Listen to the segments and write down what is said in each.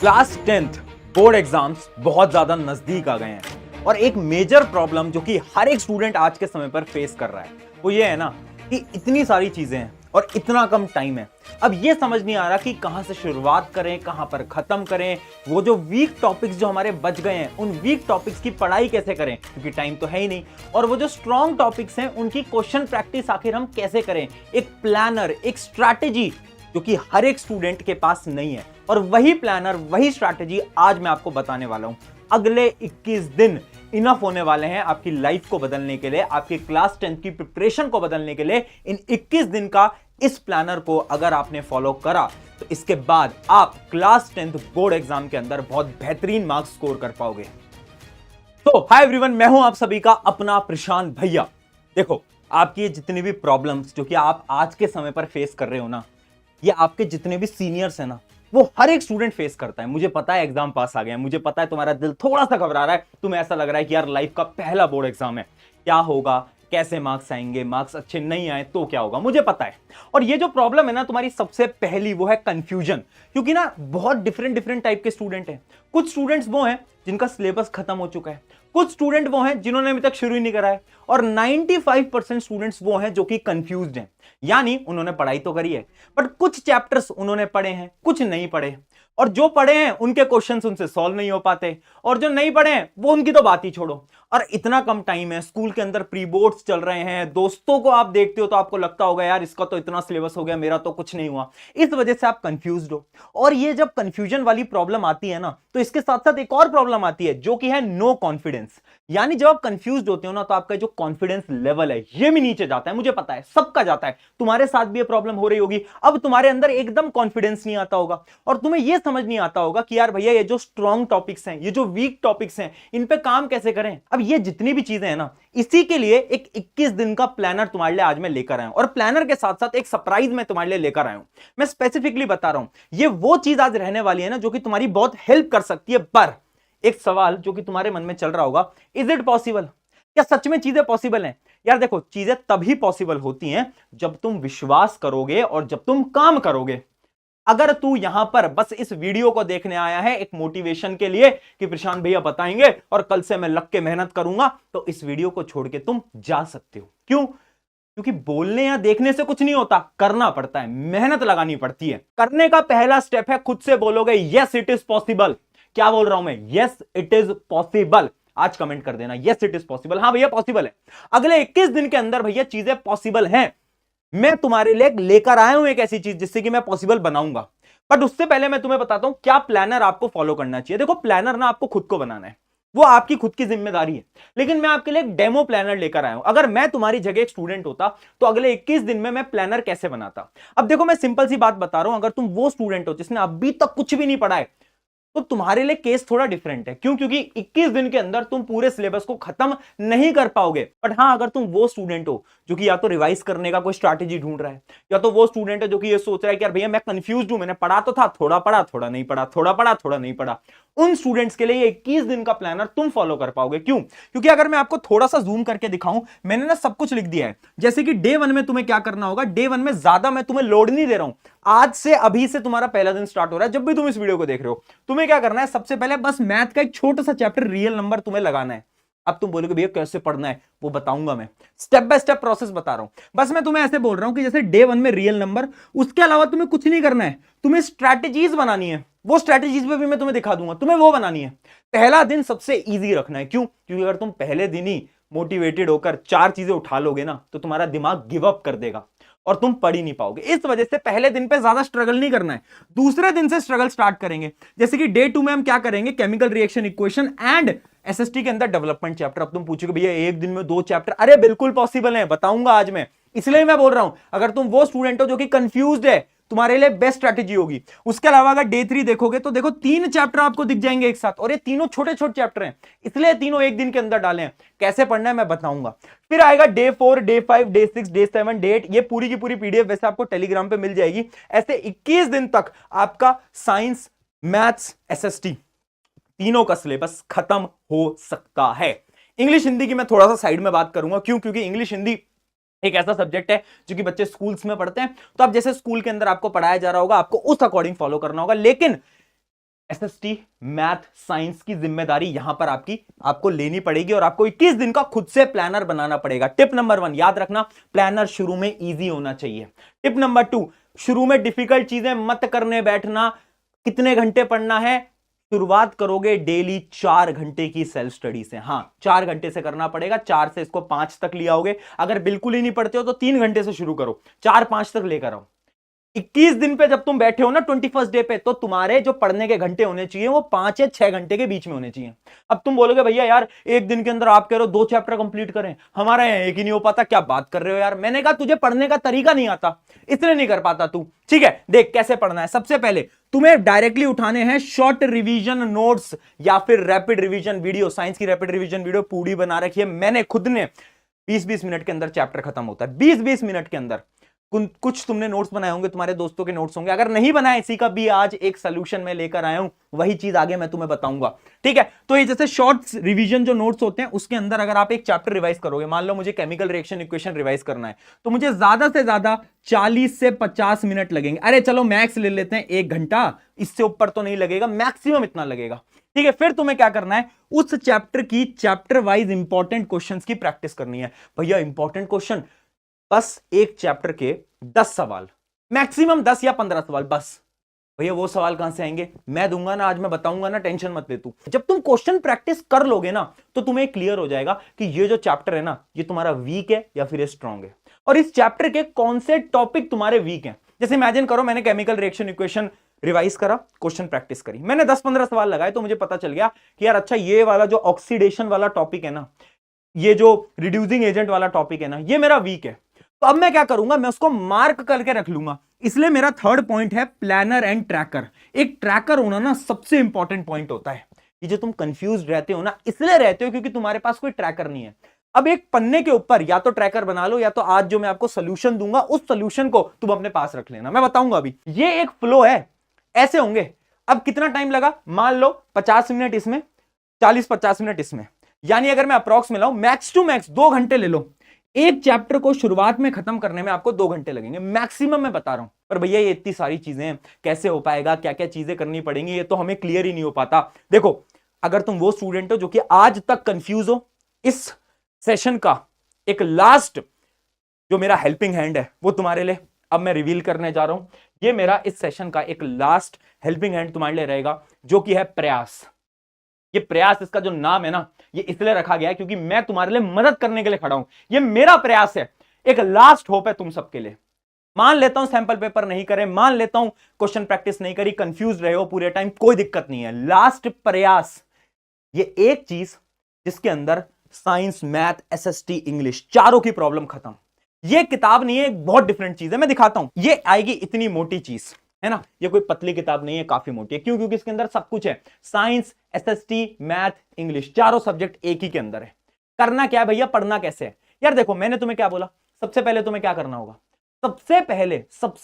Class 10th board exams बहुत ज्यादा नजदीक आ गए हैं और एक मेजर प्रॉब्लम जो कि हर एक स्टूडेंट आज के समय पर फेस कर रहा है वो ये है ना कि इतनी सारी चीजें हैं और इतना कम टाइम है। अब ये समझ नहीं आ रहा कि कहां से शुरुआत करें, कहां पर खत्म करें। वो जो वीक टॉपिक्स जो हमारे बच गए हैं उन वीक टॉपिक्स की पढ़ाई कैसे करें क्योंकि टाइम तो है ही नहीं। और वो जो स्ट्रॉन्ग टॉपिक्स हैं उनकी क्वेश्चन प्रैक्टिस आखिर हम कैसे करें। एक प्लानर, एक स्ट्रैटेजी जो कि हर एक स्टूडेंट के पास नहीं है और वही प्लानर, वही स्ट्रैटेजी आज मैं आपको बताने वाला हूं। अगले 21 दिन इनफ होने वाले हैं आपकी लाइफ को बदलने के लिए, आपकी क्लास 10 की प्रिपरेशन को बदलने के लिए। इन 21 दिन का इस प्लानर को अगर आपने फॉलो करा तो इसके बाद आप क्लास 10 बोर्ड एग्जाम के अंदर बहुत बेहतरीन मार्क्स स्कोर कर पाओगे। तो हाय एवरीवन, मैं हूं आप सभी का अपना प्रशांत भैया। देखो, आपकी जितनी भी प्रॉब्लम्स जो कि आप आज के समय पर फेस कर रहे हो ना, ये आपके जितने भी सीनियर्स हैं ना, वो हर एक स्टूडेंट फेस करता है। मुझे पता है एग्जाम पास आ गया है, मुझे पता है तुम्हारा दिल थोड़ा सा घबरा रहा है, तुम्हें ऐसा लग रहा है कि यार लाइफ का पहला बोर्ड एग्जाम है, क्या होगा, कैसे मार्क्स आएंगे, मार्क्स अच्छे नहीं आए तो क्या होगा, मुझे पता है। और ये जो प्रॉब्लम है ना तुम्हारी, सबसे पहली वो है कंफ्यूजन। क्योंकि ना बहुत डिफरेंट डिफरेंट टाइप के स्टूडेंट हैं। कुछ स्टूडेंट्स वो हैं जिनका सिलेबस खत्म हो चुका है, कुछ स्टूडेंट वो हैं जिन्होंने अभी तक शुरू ही नहीं करा है, और 95% स्टूडेंट्स वो हैं जो कि कंफ्यूज्ड हैं। यानी उन्होंने पढ़ाई तो करी है बट कुछ चैप्टर्स उन्होंने पढ़े हैं, कुछ नहीं पढ़े, और जो पढ़े हैं उनके क्वेश्चंस उनसे सॉल्व नहीं हो पाते, और जो नहीं पढ़े हैं वो उनकी तो बात ही छोड़ो। और इतना कम टाइम है, स्कूल के अंदर प्री बोर्ड्स चल रहे हैं, दोस्तों को आप देखते हो तो आपको लगता होगा यार इसका तो इतना सिलेबस हो गया, मेरा तो कुछ नहीं हुआ। इस वजह से आप कंफ्यूज्ड हो। और ये जब कंफ्यूजन वाली प्रॉब्लम आती है ना, तो इसके साथ साथ एक और प्रॉब्लम आती है जो कि है नो कॉन्फिडेंस। यानी जब आप कंफ्यूज्ड होते हो ना, तो आपका जो कॉन्फिडेंस लेवल है ये भी नीचे जाता है। मुझे पता है सबका जाता है, तुम्हारे साथ भी ये प्रॉब्लम हो रही होगी। अब तुम्हारे अंदर एकदम कॉन्फिडेंस नहीं आता होगा और तुम्हें यह समझ नहीं आता होगा कि यार भैया ये जो स्ट्रॉन्ग टॉपिक्स हैं, ये जो वीक टॉपिक्स हैं, इन पे काम कैसे करें। अब ये जितनी भी चीजें हैं ना, इसी के लिए एक 21 दिन का प्लानर तुम्हारे लिए आज मैं लेकर आया हूं। और प्लानर के साथ साथ एक सरप्राइज मैं तुम्हारे लिए लेकर आया हूं। मैं स्पेसिफिकली बता रहा हूं, ये वो चीज आज रहने वाली है ना जो कि तुम्हारी बहुत हेल्प कर सकती है। पर एक सवाल जो कि तुम्हारे मन में चल रहा होगा, इज इट पॉसिबल? क्या सच में चीजें पॉसिबल हैं? यार देखो, चीजें तभी पॉसिबल होती हैं जब तुम विश्वास करोगे और जब तुम काम करोगे। अगर तू यहां पर बस इस वीडियो को देखने आया है एक मोटिवेशन के लिए कि प्रशांत भैया बताएंगे और कल से मैं लग के मेहनत करूंगा, तो इस वीडियो को छोड़ के तुम जा सकते हो। क्यों? क्योंकि बोलने या देखने से कुछ नहीं होता, करना पड़ता है, मेहनत लगानी पड़ती है। करने का पहला स्टेप है खुद से बोलोगे यस इट इज पॉसिबल। क्या बोल रहा हूं मैं? Yes it is possible. आज कमेंट कर देना यस इट इज पॉसिबल। हाँ भैया पॉसिबल है। अगले 21 दिन के अंदर भैया चीजें पॉसिबल हैं। मैं तुम्हारे लिए लेकर आया हूं एक ऐसी चीज जिससे कि मैं पॉसिबल बनाऊंगा। बट उससे पहले मैं तुम्हें बताता हूं क्या प्लानर आपको फॉलो करना चाहिए। देखो, प्लानर ना आपको खुद को बनाना है, वो आपकी खुद की जिम्मेदारी है। लेकिन मैं आपके लिए एक डेमो प्लानर लेकर आया हूं। अगर मैं तुम्हारी जगह एक स्टूडेंट होता तो अगले 21 दिन में मैं प्लानर कैसे बनाता। अब देखो, मैं सिंपल सी बात बता रहा हूं, अगर तुम वो स्टूडेंट हो जिसने अभी तक कुछ भी नहीं पढ़ा है तो तुम्हारे लिए केस थोड़ा डिफरेंट है। क्यों? क्योंकि 21 दिन के अंदर तुम पूरे सिलेबस को खत्म नहीं कर पाओगे। बट हाँ, अगर तुम वो स्टूडेंट हो जो कि या तो रिवाइज करने का कोई स्ट्रैटेजी ढूंढ रहा है, या तो वो स्टूडेंट है जो कि ये सोच रहा है कि यार भैया मैं कंफ्यूज हूं, मैंने पढ़ा तो था, थोड़ा पढ़ा थोड़ा नहीं पढ़ा, थोड़ा पढ़ा थोड़ा नहीं पढ़ा, उन स्टूडेंट्स के लिए ये 21 दिन का प्लानर तुम फॉलो कर पाओगे। क्यों? क्योंकि अगर मैं आपको थोड़ा सा जूम करके दिखाऊं, मैंने ना सब कुछ लिख दिया है। जैसे कि डे 1 में तुम्हें क्या करना होगा, डे 1 में ज्यादा मैं तुम्हें लोड नहीं दे रहा हूं। आज से, अभी से तुम्हारा पहला दिन स्टार्ट हो रहा है। जब भी तुम इस वीडियो को देख रहे हो, तुम्हें क्या करना है, सबसे पहले बस मैथ का एक छोटा सा चैप्टर रियल नंबर तुम्हें लगाना है। अब तुम बोलोगे भैया कैसे पढ़ना है, वो बताऊंगा मैं, स्टेप बाय स्टेप प्रोसेस बता रहा हूं। बस मैं तुम्हें ऐसे बोल रहा हूं कि जैसे डे 1 में रियल नंबर, उसके अलावा तुम्हें कुछ नहीं करना है, तुम्हें स्ट्रैटेजीज बनानी है। वो स्ट्रैटेजीज पे भी मैं तुम्हें दिखा दूंगा, तुम्हें वो बनानी है। पहला दिन सबसे इजी रखना है। क्यों? क्योंकि अगर तुम पहले दिन ही मोटिवेटेड होकर 4 चीजें उठा लोगे ना, तो तुम्हारा दिमाग गिव अप कर देगा और तुम पढ़ ही नहीं पाओगे। इस वजह से पहले दिन पे ज्यादा स्ट्रगल नहीं करना है, दूसरे दिन से स्ट्रगल स्टार्ट करेंगे। जैसे कि डे 2 में हम क्या करेंगे, chemical reaction equation and SST के अंदर डेवलपमेंट चैप्टर। अब तुम पूछोगे भैया एक दिन में 2 चैप्टर, अरे बिल्कुल पॉसिबल है, बताऊंगा आज मैं। इसलिए मैं बोल रहा हूं, अगर तुम वो स्टूडेंट हो जो कि कंफ्यूज्ड है, तुम्हारे लिए बेस्ट स्ट्रैटेजी होगी। उसके अलावा अगर डे 3 देखोगे तो देखो 3 चैप्टर आपको दिख जाएंगे एक साथ, और ये तीनों छोटे छोटे चैप्टर हैं, इसलिए तीनों एक दिन के अंदर डाले हैं। कैसे पढ़ना है मैं बताऊंगा। फिर आएगा day 4, day 5, day 6, day 7, day 8। ये पूरी की पूरी पीडीएफ वैसे आपको टेलीग्राम पे मिल जाएगी। ऐसे 21 दिन तक आपका साइंस, मैथ्स, एसएसटी तीनों का सिलेबस खत्म हो सकता है। इंग्लिश हिंदी की मैं थोड़ा सा साइड में बात करूंगा। क्यों? क्योंकि इंग्लिश हिंदी एक ऐसा सब्जेक्ट है जो कि बच्चे स्कूल्स में पढ़ते हैं, तो अब जैसे स्कूल के अंदर आपको पढ़ाया जा रहा होगा, आपको उस अकॉर्डिंग फॉलो करना होगा। लेकिन एसएसटी मैथ साइंस की जिम्मेदारी यहां पर आपको लेनी पड़ेगी और आपको 21 दिन का खुद से प्लानर बनाना पड़ेगा। टिप नंबर 1 याद रखना, प्लानर शुरू में इजी होना चाहिए। टिप नंबर 2, शुरू में डिफिकल्ट चीजें मत करने बैठना। कितने घंटे पढ़ना है? शुरुआत करोगे डेली 4 घंटे की सेल्फ स्टडी से। हां, 4 घंटे से करना पड़ेगा। 4 से इसको 5 तक ले आओगे। अगर बिल्कुल ही नहीं पढ़ते हो तो 3 घंटे से शुरू करो, 4-5 तक लेकर आओ। 21 दिन पे जब तुम बैठे हो ना 21st डे पे, तो तुम्हारे जो पढ़ने के घंटे होने चाहिए वो 5 या 6 घंटे के बीच में होने चाहिए। अब तुम बोलोगे भैया यार एक दिन के अंदर आप कह रहे हो 2 चैप्टर कंप्लीट करें, हमारा यहाँ एक ही नहीं हो पाता, क्या बात कर रहे हो यार। मैंने कहा तुझे पढ़ने का तरीका नहीं आता, इसलिए नहीं कर पाता तू। ठीक है, देख कैसे पढ़ना है। सबसे पहले तुम्हें डायरेक्टली उठाने हैं शॉर्ट रिवीजन नोट्स या फिर रैपिड रिवीजन वीडियो। साइंस की रैपिड रिवीजन वीडियो पूरी बना रखी है मैंने खुद ने। 20-20 मिनट के अंदर चैप्टर खत्म होता है, 20-20 मिनट के अंदर। कुछ तुमने नोट्स बनाए होंगे, तुम्हारे दोस्तों के नोट्स होंगे। अगर नहीं बनाए, इसी का भी आज एक सोल्यूशन मैं लेकर आया हूं, वही चीज आगे मैं तुम्हें बताऊंगा। ठीक है, तो ये जैसे शॉर्ट रिवीजन जो नोट्स होते हैं उसके अंदर अगर आप एक चैप्टर रिवाइज करोगे, मान लो मुझे केमिकल रिएक्शन इक्वेशन रिवाइज करना है, तो मुझे ज्यादा से ज्यादा 40 से 50 मिनट लगेंगे। अरे चलो मैक्स ले लेते हैं 1 घंटा, इससे ऊपर तो नहीं लगेगा, मैक्सिमम इतना लगेगा। ठीक है, फिर तुम्हें क्या करना है, उस चैप्टर की चैप्टर वाइज इंपॉर्टेंट क्वेश्चंस की प्रैक्टिस करनी है। भैया इंपॉर्टेंट क्वेश्चन, बस एक चैप्टर के 10 सवाल, मैक्सिमम 10 या 15 सवाल बस। भैया वो सवाल कहां से आएंगे? मैं दूंगा ना, आज मैं बताऊंगा ना, टेंशन मत ले तू। जब तुम क्वेश्चन प्रैक्टिस कर लोगे ना तो तुम्हें क्लियर हो जाएगा कि ये जो चैप्टर है ना ये तुम्हारा वीक है या फिर ये स्ट्रांग है, और इस चैप्टर के कौन से टॉपिक तुम्हारे वीक हैं। जैसे इमेजिन करो मैंने केमिकल रिएक्शन इक्वेशन रिवाइज करा, क्वेश्चन प्रैक्टिस करी, मैंने 10-15 सवाल लगाए, तो मुझे पता चल गया कि यार अच्छा ये वाला जो ऑक्सीडेशन वाला टॉपिक है ना, ये जो रिड्यूसिंग एजेंट वाला टॉपिक है ना, ये मेरा वीक है। तो अब मैं क्या करूंगा, मैं उसको मार्क करके रख लूंगा। इसलिए मेरा थर्ड पॉइंट है प्लानर एंड ट्रैकर। एक ट्रैकर होना ना सबसे इंपॉर्टेंट पॉइंट होता है। ये जो तुम कंफ्यूज रहते हो ना, इसलिए रहते हो क्योंकि तुम्हारे पास कोई ट्रैकर नहीं है। अब एक पन्ने के ऊपर या तो ट्रैकर बना लो, या तो आज जो मैं आपको सोल्यूशन दूंगा उस सोल्यूशन को तुम अपने पास रख लेना, मैं बताऊंगा अभी। ये एक फ्लो है, ऐसे होंगे। अब कितना टाइम लगा, मान लो 50 मिनट इसमें, 40-50 मिनट इसमें, यानी अगर मैं अप्रॉक्स में लाऊं, मैक्स टू मैक्स 2 घंटे ले लो। एक चैप्टर को शुरुआत में खत्म करने में आपको 2 घंटे लगेंगे मैक्सिमम, मैं बता रहा हूं। पर भैया ये इतनी सारी चीजें कैसे हो पाएगा, क्या क्या चीजें करनी पड़ेंगी, ये तो हमें क्लियर ही नहीं हो पाता। देखो, अगर तुम वो स्टूडेंट हो जो कि आज तक कंफ्यूज हो, इस सेशन का एक लास्ट जो मेरा हेल्पिंग हैंड है वो तुम्हारे लिए अब मैं रिवील करने जा रहा हूं। ये मेरा इस सेशन का एक लास्ट हेल्पिंग हैंड तुम्हारे लिए रहेगा, जो कि है प्रयास। ये प्रयास, इसका जो नाम है ना, ये इसलिए रखा गया है क्योंकि मैं तुम्हारे लिए मदद करने के लिए खड़ा हूं। ये मेरा प्रयास है, एक लास्ट होप है तुम सबके लिए। मान लेता हूं सैंपल पेपर नहीं करे, मान लेता हूं क्वेश्चन प्रैक्टिस नहीं करी, कंफ्यूज रहे हो पूरे टाइम, कोई दिक्कत नहीं है। लास्ट प्रयास, ये एक चीज जिसके अंदर साइंस, मैथ, एसएसटी, इंग्लिश चारों की प्रॉब्लम खत्म। ये किताब नहीं है, एक बहुत डिफरेंट चीज है, मैं दिखाता हूं। ये आएगी इतनी मोटी चीज है ना, ये कोई पतली किताब नहीं है, काफी मोटी है। क्यों? क्योंकि इसके अंदर सब कुछ है, साइंस, एसएसटी, मैथ, इंग्लिश, चारों सब्जेक्ट एक ही के अंदर है। करना क्या है भैया, पढ़ना कैसे है? यार देखो, मैंने तुम्हें क्या बोला, सबसे पहले तुम्हें क्या करना होगा, सबसे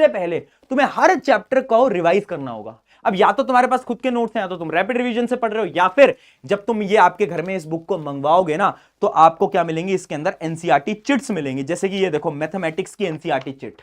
पहले तुम्हें हर चैप्टर को रिवाइज करना होगा। अब या तो तुम्हारे पास खुद के नोट्स हैं, या तो तुम रैपिड रिवीजन से पढ़ रहे हो, या फिर जब तुम ये आपके घर में इस बुक को मंगवाओगे ना, तो आपको क्या मिलेंगी, इसके अंदर एनसीईआरटी चिट्स मिलेंगी। जैसे कि ये देखो, मैथमेटिक्स की एनसीईआरटी चिट,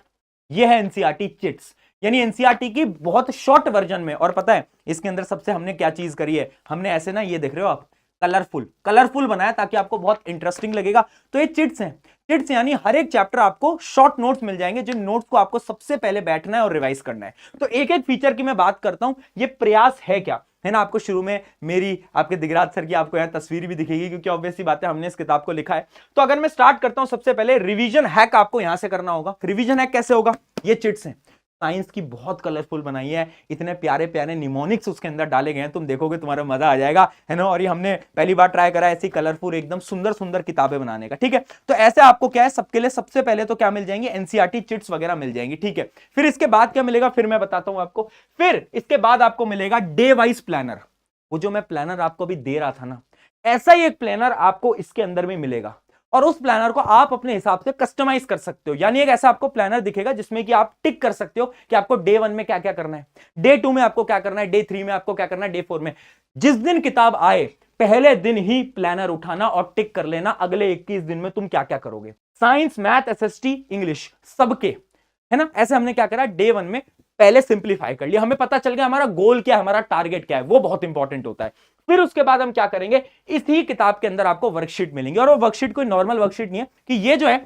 ये है एनसीईआरटी चिट्स, यानी एनसीईआरटी की बहुत शॉर्ट वर्जन में। और पता है इसके अंदर सबसे हमने क्या चीज करी है, हमने ऐसे ना, ये देख रहे हो आप, कलरफुल बनाया ताकि आपको बहुत इंटरेस्टिंग लगेगा। तो ये चिट्स हैं, चिट्स यानी हर एक चैप्टर आपको शॉर्ट नोट्स मिल जाएंगे, जिन नोट्स को आपको सबसे पहले बैठना है और रिवाइज करना है। तो एक एक फीचर की मैं बात करता हूं। ये प्रयास है क्या, है ना, आपको शुरू में मेरी, आपके दिगराज सर की आपको यहाँ तस्वीर भी दिखेगी, क्योंकि ऑब्वियस सी बात है हमने इस किताब को लिखा है। तो अगर मैं स्टार्ट करता हूं, सबसे पहले रिवीजन हैक आपको यहां से करना होगा। रिवीजन हैक कैसे होगा, ये चिट्स हैं, साइंस की बहुत कलरफुल बनाई है, इतने प्यारे प्यारे निमोनिक्स उसके अंदर डाले गए हैं, तुम देखोगे तुम्हारा मजा आ जाएगा, है ना। और ये हमने पहली बार ट्राई करा ऐसी कलरफुल एकदम सुंदर सुंदर किताबें बनाने का। ठीक है, तो ऐसे आपको क्या है, सबके लिए सबसे पहले तो क्या मिल जाएंगे, एनसीईआरटी चिट्स वगैरह मिल जाएंगी। ठीक है, फिर इसके बाद क्या मिलेगा, फिर मैं बताता हूं आपको। फिर इसके बाद आपको मिलेगा डे वाइज प्लानर। वो जो मैं प्लानर आपको अभी दे रहा था ना, ऐसा ही एक प्लानर आपको इसके अंदर में मिलेगा, और उस प्लानर को आप अपने हिसाब से कस्टमाइज कर सकते हो। यानी एक ऐसा आपको प्लानर दिखेगा जिसमें कि आप टिक कर सकते हो कि आपको डे 1 में क्या क्या करना है, डे 2 में आपको क्या करना है, डे 3 में आपको क्या करना है, डे 4 में। जिस दिन किताब आए पहले दिन ही प्लानर उठाना और टिक कर लेना अगले 21 दिन में तुम क्या क्या करोगे। साइंस, मैथ, एसएसटी, इंग्लिश सबके, है ना। ऐसे हमने क्या करा, डे 1 में पहले सिंप्लीफाई कर लिया, हमें पता चल गया हमारा गोल क्या है, हमारा टारगेट क्या है, वो बहुत इंपॉर्टेंट होता है। फिर उसके बाद हम क्या करेंगे, इसी किताब के अंदर आपको वर्कशीट मिलेंगे, और वो वर्कशीट कोई नॉर्मल वर्कशीट नहीं है कि ये जो है,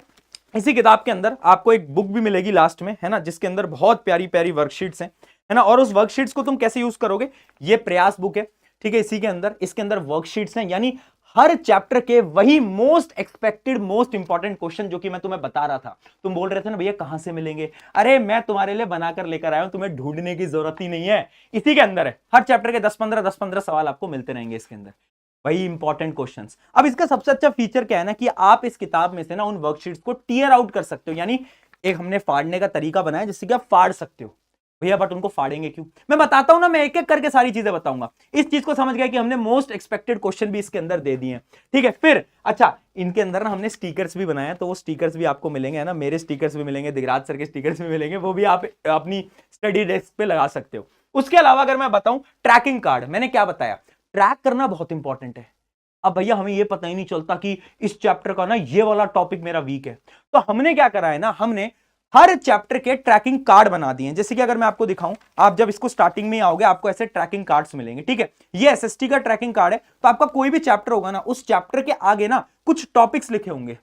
इसी किताब के अंदर आपको एक बुक भी मिलेगी लास्ट में, है ना, जिसके अंदर बहुत प्यारी प्यारी वर्कशीट्स हैं, है ना। और उस वर्कशीट्स को तुम कैसे यूज करोगे, ये प्रयास बुक है, ठीक है, इसी के अंदर, इसके अंदर वर्कशीट्स हैं, यानी हर चैप्टर के वही most expected most important question जो कि मैं तुम्हें बता रहा था। तुम बोल रहे थे ना भैया कहां से मिलेंगे, अरे मैं तुम्हारे लिए बनाकर लेकर आया हूं, तुम्हें ढूंढने की जरूरत ही नहीं है, इसी के अंदर है। हर चैप्टर के 10-15 सवाल आपको मिलते रहेंगे इसके अंदर, वही इंपॉर्टेंट क्वेश्चंस। अब इसका सबसे अच्छा फीचर क्या है ना, कि आप इस किताब में से ना उन वर्कशीट्स को टीयर आउट कर सकते हो, यानी एक हमने फाड़ने का तरीका बनाया जिससे कि आप फाड़ सकते हो। भैया बट उनको फाड़ेंगे क्यों, मैं बताता हूं ना, मैं एक एक करके सारी चीजें बताऊंगा। इस चीज को समझ गया कि हमने मोस्ट एक्सपेक्टेड क्वेश्चन भी इसके अंदर दे दिए हैं, ठीक है। फिर अच्छा, इनके अंदर ना हमने स्टिकर्स भी बनाए, तो वो स्टिकर्स भी आपको मिलेंगे, है ना, मेरे स्टिकर्स भी मिलेंगे, दिगराज सर के स्टिकर्स भी मिलेंगे, वो भी आप अपनी स्टडी डेस्क पे लगा सकते हो। उसके अलावा अगर मैं बताऊं, ट्रैकिंग कार्ड, मैंने क्या बताया, ट्रैक करना बहुत इंपॉर्टेंट है। अब भैया हमें ये पता ही नहीं चलता कि इस चैप्टर का ना ये वाला टॉपिक मेरा वीक है, तो हमने क्या करा है ना, हमने हर चैप्टर के ट्रैकिंग कार्ड बना दिए हैं। जैसे कि अगर मैं आपको दिखाऊं, आप जब इसको स्टार्टिंग में आओगे आपको ऐसे ट्रैकिंग कार्ड्स मिलेंगे, ठीक है, ये एसएसटी का ट्रैकिंग कार्ड है। तो आपका कोई भी चैप्टर होगा ना, उस चैप्टर के आगे ना कुछ टॉपिक्स लिखे होंगे,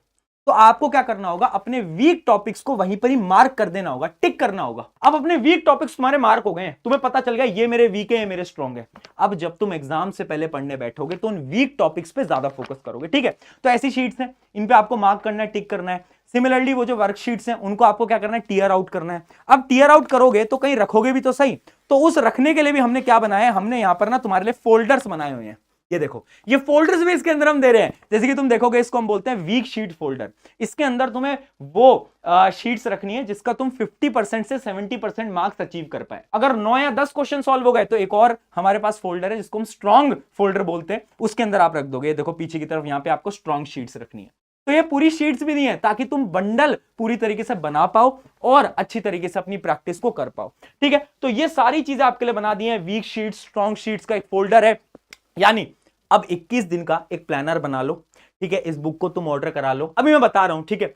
तो आपको क्या करना होगा, अपने वीक टॉपिक्स को वहीं पर ही मार्क कर देना होगा, टिक करना होगा। अब अपने वीक टॉपिक्स तुम्हारे मार्क हो गए हैं, तुम्हें पता चल गया ये मेरे वीक है, ये मेरे स्ट्रॉन्ग है। अब जब तुम एग्जाम से पहले पढ़ने बैठोगे तो उन वीक टॉपिक्स पे ज्यादा फोकस करोगे, ठीक है। तो ऐसी शीट्स हैं, इन पे आपको मार्क करना है, टिक करना है। सिमिलरली वो जो वर्कशीट्स हैं उनको आपको क्या करना है, टीयर आउट करना है। अब टीयर आउट करोगे तो कहीं रखोगे भी तो सही, तो उस रखने के लिए भी हमने क्या बनाया है, हमने यहां पर ना तुम्हारे लिए फोल्डर्स बनाए हुए हैं। ये देखो, ये फोल्डर्स भी इसके अंदर हम दे रहे हैं। जैसे कि तुम देखोगे, इसको हम बोलते हैं वीक शीट फोल्डर। इसके अंदर तुम्हें वो शीट्स रखनी है जिसका तुम 50% से 70% मार्क्स अचीव कर पाए। अगर 9 या 10 क्वेश्चन सॉल्व हो गए तो एक और हमारे पास फोल्डर है जिसको हम स्ट्रॉन्ग फोल्डर बोलते हैं, उसके अंदर आप रख दोगे। देखो पीछे की तरफ, यहां पे आपको स्ट्रॉन्ग शीट्स रखनी है। तो ये पूरी शीट्स भी दी है ताकि तुम बंडल पूरी तरीके से बना पाओ और अच्छी तरीके से अपनी प्रैक्टिस को कर पाओ, ठीक है। तो ये सारी चीजें आपके लिए बना दी है। वीक शीट्स, स्ट्रॉन्ग शीट्स का एक फोल्डर है। यानी अब 21 दिन का एक प्लानर बना लो, ठीक है। इस बुक को तुम ऑर्डर करा लो, अभी मैं बता रहा हूं, ठीक है,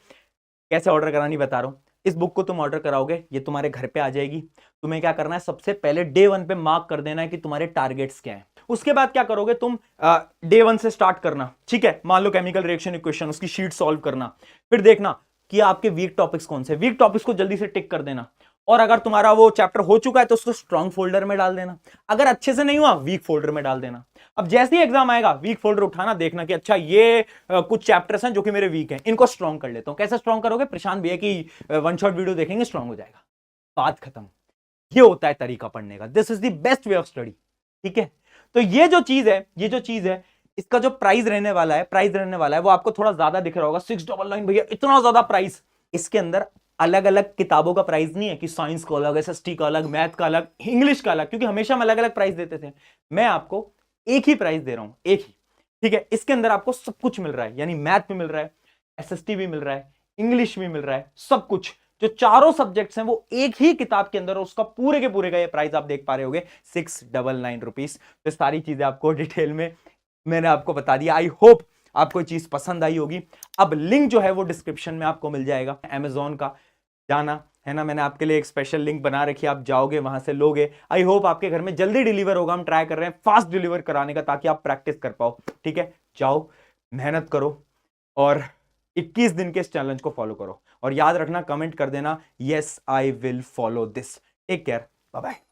कैसे ऑर्डर करानी बता रहा हूं। इस बुक को तुम ऑर्डर कराओगे, ये तुम्हारे घर पे आ जाएगी। तुम्हें क्या करना है, सबसे पहले डे 1 पे मार्क कर देना है कि तुम्हारे टारगेट्स क्या हैं। उसके बाद क्या करोगे तुम, डे 1 से स्टार्ट करना, ठीक है। मान लो केमिकल रिएक्शन इक्वेशन, उसकी शीट सॉल्व करना। फिर देखना कि आपके वीक टॉपिक्स कौन से, वीक टॉपिक्स को जल्दी से टिक कर देना। और अगर तुम्हारा वो चैप्टर हो चुका है तो उसको स्ट्रॉन्ग फोल्डर में डाल देना। अगर अच्छे से नहीं हुआ, वीक फोल्डर में डाल देना। अब जैसे ही एग्जाम आएगा, वीक फोल्डर उठाना, देखना कि अच्छा ये कुछ चैप्टर्स हैं जो कि मेरे वीक हैं, इनको स्ट्रॉन्ग कर लेता हूं। कैसे स्ट्रॉन्ग करोगे, प्रशांत भैया की वन शॉट वीडियो देखेंगे, स्ट्रॉन्ग हो जाएगा, बात खत्म। ये होता है तरीका पढ़ने का, this is the best way of study, ठीक है। तो ये जो चीज है, इसका जो प्राइस रहने वाला है, वो आपको थोड़ा ज्यादा दिख रहा होगा, 699 भैया इतना ज्यादा प्राइस। इसके अंदर अलग अलग किताबों का प्राइस नहीं है कि साइंस का अलग, एसएसटी का अलग, मैथ का अलग, इंग्लिश का अलग, क्योंकि हमेशा हम अलग अलग प्राइस देते थे। मैं आपको एक ही प्राइस दे रहा हूं, एक ही, ठीक है। इसके अंदर आपको सब कुछ मिल रहा है, यानी मैथ भी मिल रहा है, एसएसटी भी मिल रहा है, इंग्लिश भी मिल रहा है, सब कुछ जो चारों सब्जेक्ट्स हैं वो एक ही किताब के अंदर, उसका पूरे के पूरे का ये प्राइस आप देख पा रहे होगे, 699 रुपीज। तो सारी चीजें आपको डिटेल में मैंने आपको बता दिया। आई होप आपको चीज पसंद आई होगी। अब लिंक जो है वो डिस्क्रिप्शन में आपको मिल जाएगा, अमेजोन का जाना है ना, मैंने आपके लिए एक स्पेशल लिंक बना रखी है, आप जाओगे वहां से लोगे। आई होप आपके घर में जल्दी डिलीवर होगा, हम ट्राई कर रहे हैं फास्ट डिलीवर कराने का ताकि आप प्रैक्टिस कर पाओ, ठीक है। जाओ, मेहनत करो और 21 दिन के इस चैलेंज को फॉलो करो। और याद रखना, कमेंट कर देना, yes I will follow this. Take care, bye bye.